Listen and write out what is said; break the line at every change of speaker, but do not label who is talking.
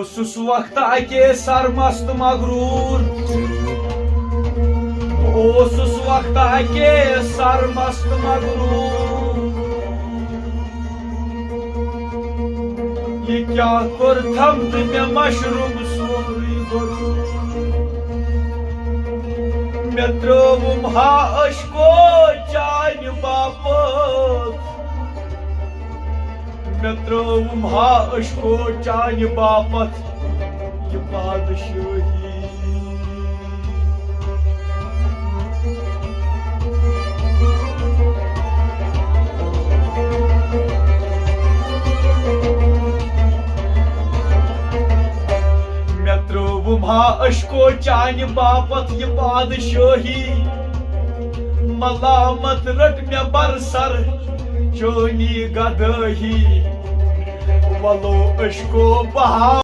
اوسس وقت اکے سرمست مغرور اوسس وقت اکے سرمست مغرور یہ کیا کور تھمت مے مشروب سوری غرور مے تروم ہا اشکو چانہ باپت مے تروم ہا اشکو چانہ باپت یہ بادشاہی مے تروم ہا اشکو چانہ باپت یہ بادشاہی ملامت رٹ مے برسر چونی گداہی ولو اشکو بہا